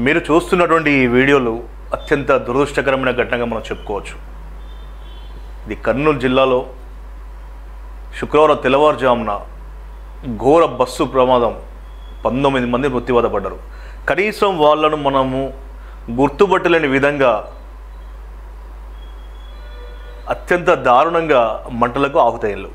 మీరు చూస్తున్నటువంటి ఈ వీడియోలు అత్యంత దురదృష్టకరమైన ఘటనగా మనం చెప్పుకోవచ్చు. ఇది కర్నూలు జిల్లాలో శుక్రవారం తెల్లవారుజామున ఘోర బస్సు ప్రమాదం 19 మంది మృత్యువాత పడ్డారు. కనీసం వాళ్ళను మనము గుర్తుపట్టలేని విధంగా అత్యంత దారుణంగా మంటలకు ఆహుతయ్యారు.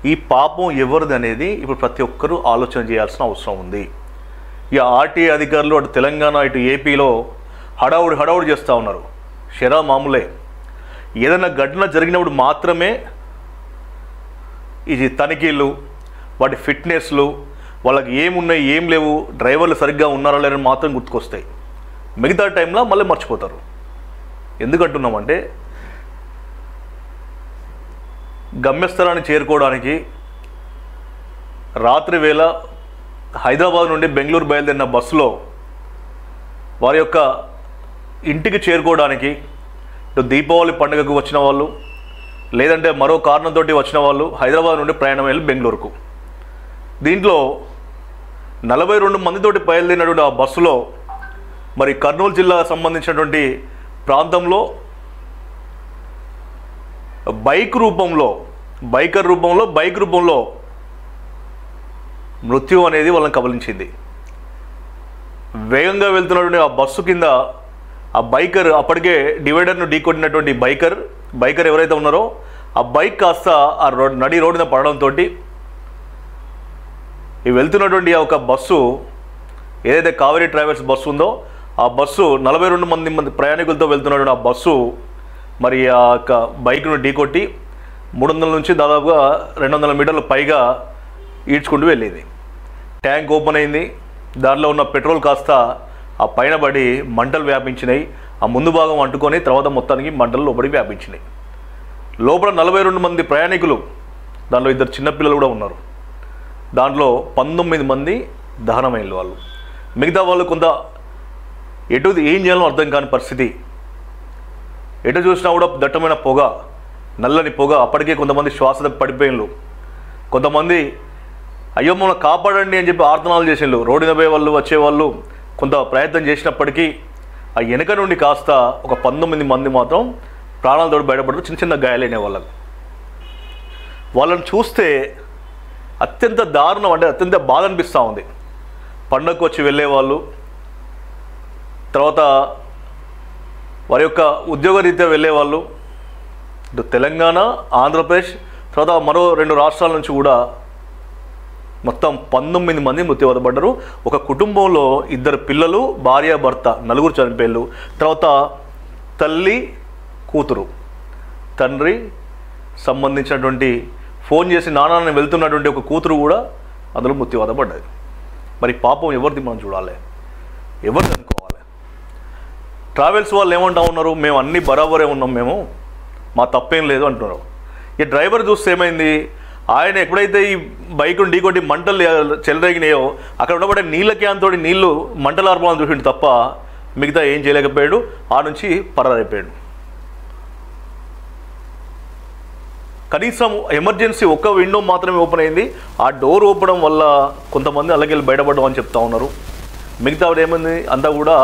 ఈ పాపం ఎవరిది అనేది ఇప్పుడు ప్రతి ఒక్కరూ ఆలోచన చేయాల్సిన అవసరం ఉంది. ఇక ఆర్టీఏ అధికారులు అటు తెలంగాణ ఇటు ఏపీలో హడావుడి చేస్తూ ఉన్నారు. షరా మామూలే. ఏదైనా ఘటన జరిగినప్పుడు మాత్రమే ఇది తనిఖీలు, వాటి ఫిట్నెస్లు, వాళ్ళకి ఏమున్నాయి ఏం లేవు, డ్రైవర్లు సరిగ్గా ఉన్నారా లేరని మాత్రం గుర్తుకొస్తాయి. మిగతా టైంలో మళ్ళీ మర్చిపోతారు. ఎందుకంటున్నామంటే గమ్యస్థలాన్ని చేరుకోవడానికి రాత్రి వేళ హైదరాబాద్ నుండి బెంగళూరు బయలుదేరిన బస్సులో వారి యొక్క ఇంటికి చేరుకోవడానికి ఇటు దీపావళి పండుగకు వచ్చిన వాళ్ళు, లేదంటే మరో కారణంతో వచ్చిన వాళ్ళు హైదరాబాద్ నుండి ప్రయాణం వెళ్ళి బెంగళూరుకు. దీంట్లో 42 మందితోటి బయలుదేరినటువంటి ఆ బస్సులో మరి కర్నూలు జిల్లాకు సంబంధించినటువంటి ప్రాంతంలో బైక్ రూపంలో మృత్యు అనేది వాళ్ళని కబలించింది. వేగంగా వెళ్తున్నటువంటి ఆ బస్సు కింద ఆ బైకర్, అప్పటికే డివైడర్ను ఢీకొట్టినటువంటి బైకర్ ఎవరైతే ఉన్నారో ఆ బైక్ కాస్త ఆ నడి రోడ్డున పడడంతో ఈ వెళ్తున్నటువంటి ఆ ఒక బస్సు, ఏదైతే కావేరీ ట్రావెల్స్ బస్సు ఉందో ఆ బస్సు 42 మంది ప్రయాణికులతో వెళ్తున్నటువంటి ఆ బస్సు మరి ఆ యొక్క బైక్ను ఢీకొట్టి 300 నుంచి దాదాపుగా 200 మీటర్ల పైగా ఈడ్చుకుంటూ వెళ్ళేది. ట్యాంక్ ఓపెన్ అయింది. దానిలో ఉన్న పెట్రోల్ కాస్త ఆ పైన పడి మంటలు వ్యాపించినాయి. ఆ ముందు భాగం అంటుకొని తర్వాత మొత్తానికి మంటలు లోపలికి వ్యాపించినాయి. లోపల 42 మంది ప్రయాణికులు, దాంట్లో 2 చిన్నపిల్లలు కూడా ఉన్నారు. దాంట్లో 19 మంది దహనమైన వాళ్ళు. మిగతా వాళ్ళు కొంత ఏం చేయాలో అర్థం కాని పరిస్థితి. ఎటు చూసినా కూడా దట్టమైన పొగ, నల్లని పొగ. అప్పటికే కొంతమంది శ్వాస పడిపోయినలు, కొంతమంది అయ్యో మమ్మల్ని కాపాడండి అని చెప్పి ఆర్తనాలు చేసిండ్రు. రోడ్డున పోయే వాళ్ళు వచ్చేవాళ్ళు కొంత ప్రయత్నం చేసినప్పటికీ ఆ వెనక నుండి కాస్త ఒక 19 మంది మాత్రం ప్రాణాలతో బయటపడుతూ చిన్న గాయాలైన వాళ్ళని చూస్తే అత్యంత దారుణం, అంటే అత్యంత బాధ అనిపిస్తూ ఉంది. పండగకు వచ్చి వెళ్ళేవాళ్ళు, తర్వాత వారి యొక్క ఉద్యోగరీత్యా వెళ్ళేవాళ్ళు, ఇటు తెలంగాణ, ఆంధ్రప్రదేశ్, తర్వాత మరో 2 రాష్ట్రాల నుంచి కూడా మొత్తం 19 మంది మృత్యువాత పడ్డారు. ఒక కుటుంబంలో 2 పిల్లలు, భార్య భర్త, 4 చనిపోయారు. తర్వాత తల్లి కూతురు, తండ్రి సంబంధించినటువంటి ఫోన్ చేసి నాన్నని వెళ్తున్నటువంటి ఒక కూతురు కూడా అందులో మృత్యువాత పడ్డది. మరి పాపం ఎవరిది మనం చూడాలి, ఎవరిది అనుకోవాలి? ట్రావెల్స్ వాళ్ళు ఏమంటా ఉన్నారు, మేము అన్నీ బరాబరే ఉన్నాం, మేము మా తప్పేం లేదు అంటున్నారు. ఈ డ్రైవర్ చూస్తే ఏమైంది, ఆయన ఎప్పుడైతే ఈ బైకును ఢీకొట్టి మంటలు చెలరేగినాయో అక్కడ ఉండబడే నీళ్ళ క్యాన్తో నీళ్లు మంటలు ఆర్పాలని చూసిండు తప్ప మిగతా ఏం చేయలేకపోయాడు. ఆ నుంచి పరారైపోయాడు. కనీసం ఎమర్జెన్సీ ఒక్క విండో మాత్రమే ఓపెన్ అయింది. ఆ డోర్ ఓపెన్ వల్ల కొంతమంది అలాగే బయటపడడం అని చెప్తా ఉన్నారు. మిగతా ఏమైంది అంతా కూడా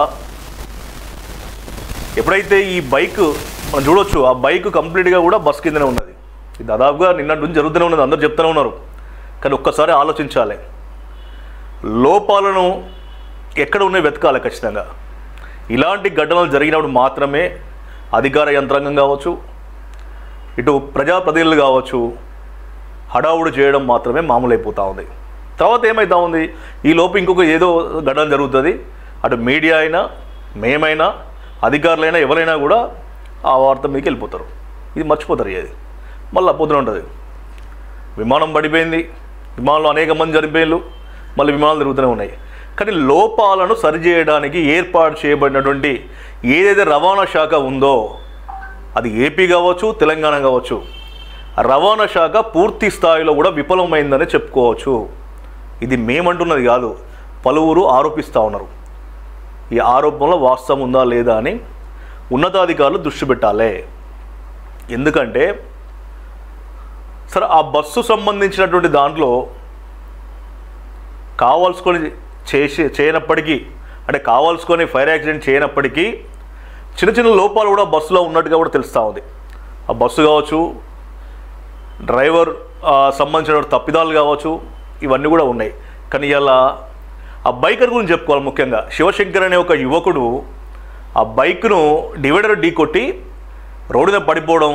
ఎప్పుడైతే ఈ బైక్ మనం చూడొచ్చు, ఆ బైక్ కంప్లీట్గా కూడా బస్ కిందనే ఉన్నది. ఇది దాదాపుగా నిన్నటి నుంచి జరుగుతూనే ఉన్నది, అందరూ చెప్తూనే ఉన్నారు. కానీ ఒక్కసారి ఆలోచించాలి, లోపాలను ఎక్కడ ఉన్నాయి వెతకాలి ఖచ్చితంగా. ఇలాంటి ఘటనలు జరిగినప్పుడు మాత్రమే అధికార యంత్రాంగం కావచ్చు, ఇటు ప్రజాప్రతినిధులు కావచ్చు, హడావుడు చేయడం మాత్రమే మామూలు అయిపోతూ ఉంది. తర్వాత ఏమవుతా ఉంది, ఈ లోపు ఇంకొక ఏదో ఘటన జరుగుతుంది. అటు మీడియా అయినా, మేమైనా, అధికారులైనా, ఎవరైనా కూడా ఆ వార్త మీకు వెళ్ళిపోతారు. ఇది మర్చిపోతారు. ఇది మళ్ళీ పొద్దున ఉంటుంది, విమానం పడిపోయింది, విమానంలో అనేక మంది చనిపోయారు, మళ్ళీ విమానాలు తిరుగుతూనే ఉన్నాయి. కానీ లోపాలను సరిచేయడానికి ఏర్పాటు చేయబడినటువంటి ఏదైతే రవాణా శాఖ ఉందో, అది ఏపీ కావచ్చు, తెలంగాణ కావచ్చు, రవాణా శాఖ పూర్తి స్థాయిలో కూడా విఫలమైందని చెప్పుకోవచ్చు. ఇది మేమంటున్నది కాదు, పలువురు ఆరోపిస్తూ ఉన్నారు. ఈ ఆరోపణలో వాస్తవం ఉందా లేదా అని ఉన్నతాధికారులు దృష్టి పెట్టాలి. ఎందుకంటే సరే ఆ బస్సు సంబంధించినటువంటి దాంట్లో కావాల్సుకొని చేయనప్పటికీ అంటే కావాల్సుకొని ఫైర్ యాక్సిడెంట్ చేయనప్పటికీ చిన్న చిన్న లోపాలు కూడా బస్సులో ఉన్నట్టుగా కూడా తెలుస్తూ ఉంది. ఆ బస్సు కావచ్చు, డ్రైవర్ సంబంధించిన తప్పిదాలు కావచ్చు, ఇవన్నీ కూడా ఉన్నాయి. కానీ ఇలా ఆ బైకర్ గురించి చెప్పుకోవాలి. ముఖ్యంగా శివశంకర్ అనే ఒక యువకుడు ఆ బైక్ను డివైడర్ ఢీ కొట్టి రోడ్డు మీద పడిపోవడం,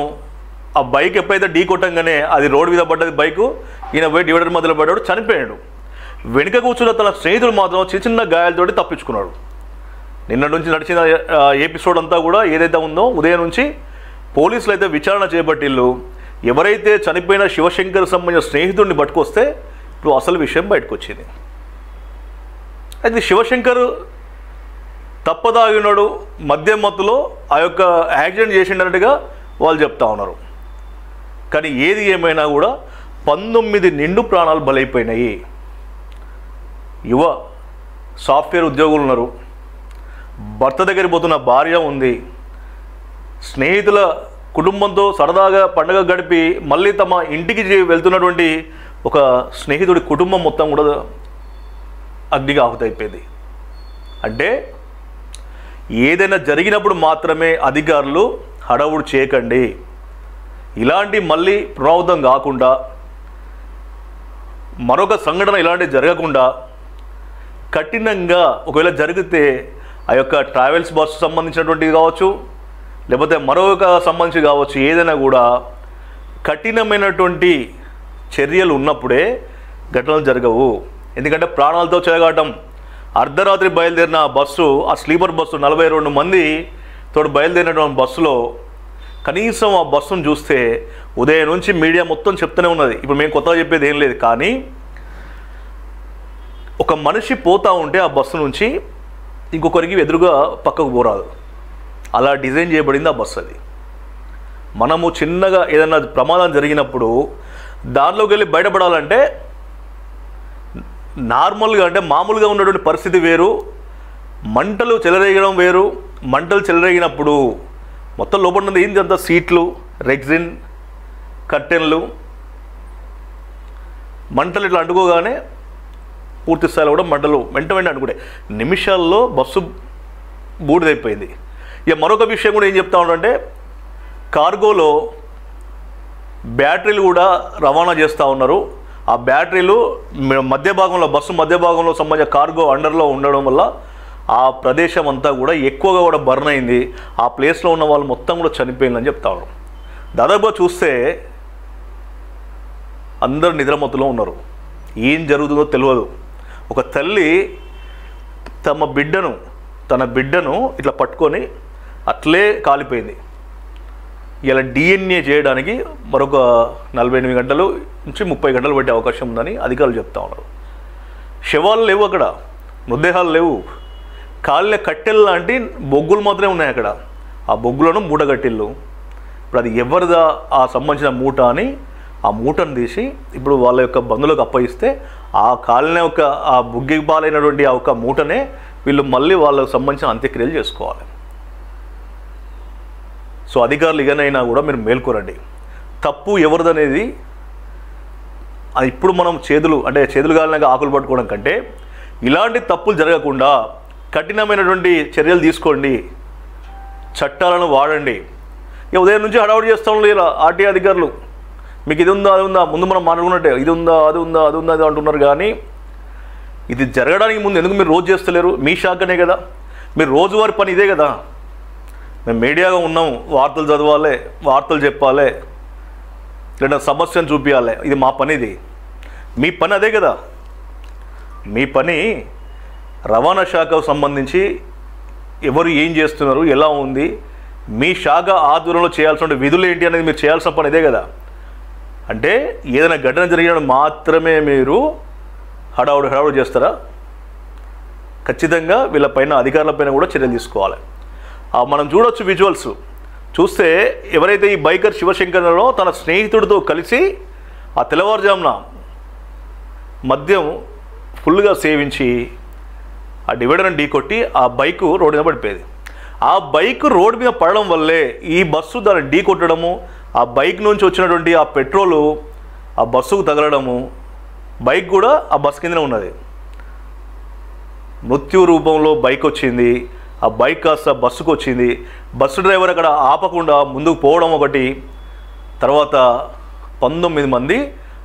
ఆ బైక్ ఎప్పుడైతే ఢీ కొట్టంగానే అది రోడ్డు మీద పడ్డది బైకు, ఈయన పోయి డివైడర్ మధ్యలో పడ్డాడు, చనిపోయాడు. వెనుక కూర్చున్న తన స్నేహితుడు మాత్రం చిన్న చిన్న గాయాలతోటి తప్పించుకున్నాడు. నిన్న నుంచి నడిచిన ఎపిసోడ్ అంతా కూడా ఏదైతే ఉందో ఉదయం నుంచి పోలీసులు అయితే విచారణ చేపట్టిళ్ళు. ఎవరైతే చనిపోయిన శివశంకర్ సంబంధించిన స్నేహితుడిని పట్టుకొస్తే ఇప్పుడు అసలు విషయం బయటకు వచ్చింది. అయితే శివశంకర్ తప్పదాగినాడు, మద్యం మత్తులో ఆ యొక్క యాక్సిడెంట్ చేసిండన్నట్టుగా వాళ్ళు చెప్తా ఉన్నారు. కానీ ఏది ఏమైనా కూడా 19 నిండు ప్రాణాలు బలైపోయినాయి. యువ సాఫ్ట్వేర్ ఉద్యోగులు ఉన్నారు, భర్త దగ్గరికి పోతున్న భార్య ఉంది, స్నేహితుల కుటుంబంతో సరదాగా పండుగ గడిపి మళ్ళీ తమ ఇంటికి వెళ్తున్నటువంటి ఒక స్నేహితుడి కుటుంబం మొత్తం కూడా అగ్నిగా ఆహుతైపోయింది. అంటే ఏదైనా జరిగినప్పుడు మాత్రమే అధికారులు హడావుడు చేయకండి. ఇలాంటి మళ్ళీ పునరావృతం కాకుండా, మరొక సంఘటన ఇలాంటివి జరగకుండా కఠినంగా ఒకవేళ జరిగితే ఆ యొక్క ట్రావెల్స్ బస్సు సంబంధించినటువంటిది కావచ్చు, లేకపోతే మరొక సంబంధించి కావచ్చు, ఏదైనా కూడా కఠినమైనటువంటి చర్యలు ఉన్నప్పుడే ఘటనలు జరగవు. ఎందుకంటే ప్రాణాలతో చెలగాటం. అర్ధరాత్రి బయలుదేరిన బస్సు, ఆ స్లీపర్ బస్సు 42 మంది తోడు బయలుదేరినటువంటి బస్సులో కనీసం ఆ బస్సును చూస్తే ఉదయం నుంచి మీడియా మొత్తం చెప్తూనే ఉన్నది. ఇప్పుడు మేము కొత్తగా చెప్పేది ఏం లేదు, కానీ ఒక మనిషి పోతూ ఉంటే ఆ బస్సు నుంచి ఇంకొకరికి ఎదురుగా పక్కకు పోరాదు, అలా డిజైన్ చేయబడింది ఆ బస్సు. అది మనము చిన్నగా ఏదైనా ప్రమాదం జరిగినప్పుడు దానిలోకి వెళ్ళి బయటపడాలంటే నార్మల్గా అంటే మామూలుగా ఉన్నటువంటి పరిస్థితి వేరు, మంటలు చెలరేగడం వేరు. మంటలు చెలరేగినప్పుడు మొత్తం లోపల ఉన్నది ఏంటి అంత సీట్లు, రెగ్జిన్, కర్టెన్లు, మంటలు ఇట్లా అంటుకోగానే పూర్తి స్థాయిలో కూడా మంటలు వెంట అంటుకుంటే నిమిషాల్లో బస్సు బూడిదైపోయింది. ఇక మరొక విషయం కూడా ఏం చెప్తా ఉంటే, కార్గోలో బ్యాటరీలు కూడా రవాణా చేస్తూ ఉన్నారు. ఆ బ్యాటరీలు మధ్య భాగంలో, బస్సు మధ్య భాగంలో సంబంధించిన కార్గో అండర్లో ఉండడం వల్ల ఆ ప్రదేశం అంతా కూడా ఎక్కువగా కూడా బర్న్ అయింది. ఆ ప్లేస్లో ఉన్న వాళ్ళు మొత్తం కూడా చనిపోయిందని చెప్తా ఉన్నారు. దాదాపుగా చూస్తే అందరు నిద్రమత్తులో ఉన్నారు, ఏం జరుగుతుందో తెలియదు. ఒక తల్లి తన బిడ్డను ఇట్లా పట్టుకొని అట్లే కాలిపోయింది. ఇలా DNA చేయడానికి మరొక 48 గంటలు నుంచి 30 గంటలు పట్టే అవకాశం ఉందని అధికారులు చెప్తా ఉన్నారు. శవాలు లేవు అక్కడ, మృతదేహాలు లేవు, కాళ్ళ కట్టెలు లాంటి బొగ్గులు మాత్రమే ఉన్నాయి అక్కడ. ఆ బొగ్గులను మూట కట్టిళ్ళు. ఇప్పుడు అది ఎవరిదా ఆ సంబంధించిన మూట అని ఆ మూటను తీసి ఇప్పుడు వాళ్ళ యొక్క బంధువులకు అప్పగిస్తే ఆ కాళ్ళనే ఆ బుగ్గి పాలైనటువంటి ఆ ఒక మూటనే వీళ్ళు మళ్ళీ వాళ్ళకు సంబంధించిన అంత్యక్రియలు చేసుకోవాలి. సో అధికారులు ఇకనైనా కూడా మీరు మేల్కోరండి. తప్పు ఎవరిదనేది అది ఇప్పుడు మనం చేతులు కాలినాక ఆకులు పట్టుకోవడం కంటే ఇలాంటి తప్పులు జరగకుండా కఠినమైనటువంటి చర్యలు తీసుకోండి, చట్టాలను వాడండి. ఇక ఉదయం నుంచి హడావుడి చేస్తూ ఉండదు ఇలా ఆర్టీ అధికారులు. మీకు ఇది ఉందా అది ఉందా, ముందు మనం మాట్లాడుకున్నట్టే ఇది ఉందా అది ఉందా అది ఉందా అది అంటున్నారు. కానీ ఇది జరగడానికి ముందు ఎందుకు మీరు రోజు చేస్తలేరు? మీ శాఖనే కదా, మీరు రోజువారి పని ఇదే కదా. మేము మీడియాగా ఉన్నాం, వార్తలు చదవాలి, వార్తలు చెప్పాలి, లేదా సమస్యను చూపించాలి, ఇది మా పని. ఇది మీ పని అదే కదా. మీ పని రవాణా శాఖకు సంబంధించి ఎవరు ఏం చేస్తున్నారు, ఎలా ఉంది, మీ శాఖ ఆధ్వర్యంలో చేయాల్సిన విధులు ఏంటి అనేది మీరు చేయాల్సిన పని ఇదే కదా. అంటే ఏదైనా ఘటన జరిగినప్పుడు మాత్రమే మీరు హడావుడు చేస్తారా? ఖచ్చితంగా వీళ్ళపైన అధికారులపైన కూడా చర్యలు తీసుకోవాలి. మనం చూడొచ్చు విజువల్స్ చూస్తే ఎవరైతే ఈ బైకర్ శివశంకర్లో తన స్నేహితుడితో కలిసి ఆ తెల్లవారుజామున మద్యం ఫుల్గా సేవించి ఆ డివైడర్ని ఢీకొట్టి ఆ బైకు రోడ్డు మీద పడిపోయేది. ఆ బైక్ రోడ్డు మీద పడడం వల్లే ఈ బస్సు దాన్ని ఢీకొట్టడము, ఆ బైక్ నుంచి వచ్చినటువంటి ఆ పెట్రోలు ఆ బస్సుకు తగలడము, బైక్ కూడా ఆ బస్సు కిందనే ఉన్నది. మృత్యు రూపంలో బైక్ వచ్చింది, ఆ బైక్ కాస్త బస్సుకు వచ్చింది, బస్సు డ్రైవర్ అక్కడ ఆపకుండా ముందుకు పోవడం ఒకటి, తర్వాత 19 మంది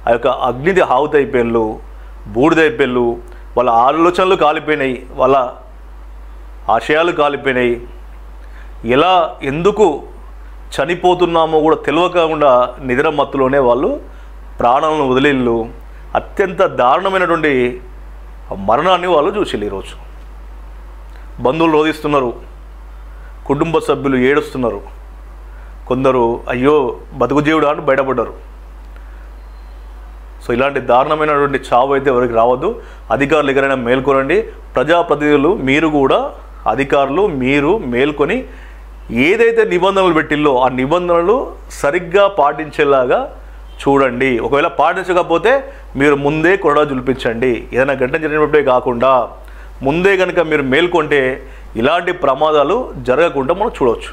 ఆ యొక్క అగ్నిది ఆహుతి అయిపోయిళ్ళు, బూడిదైపోయిళ్ళు, వాళ్ళ ఆలోచనలు కాలిపోయినాయి, వాళ్ళ ఆశయాలు కాలిపోయినాయి. ఎలా ఎందుకు చనిపోతున్నామో కూడా తెలియకుండా నిద్ర మత్తులోనే వాళ్ళు ప్రాణాలను వదిలిళ్ళు. అత్యంత దారుణమైనటువంటి మరణాన్ని వాళ్ళు చూసిళ్ళు. ఈరోజు బంధువులు రోధిస్తున్నారు, కుటుంబ సభ్యులు ఏడుస్తున్నారు, కొందరు అయ్యో బతుకు జీవుడా అని బయటపడ్డారు. సో ఇలాంటి దారుణమైనటువంటి చావు అయితే ఎవరికి రావద్దు. అధికారులు ఎక్కడైనా మేల్కొనండి. ప్రజాప్రతినిధులు మీరు కూడా, అధికారులు మీరు మేల్కొని ఏదైతే నిబంధనలు పెట్టిల్లో ఆ నిబంధనలు సరిగ్గా పాటించేలాగా చూడండి. ఒకవేళ పాటించకపోతే మీరు ముందే కొరడా జులిపించండి. ఏదైనా ఘటన జరిగినప్పుడే కాకుండా ముందే కనుక మీరు మేల్కొంటే ఇలాంటి ప్రమాదాలు జరగకుండా మనం చూడవచ్చు.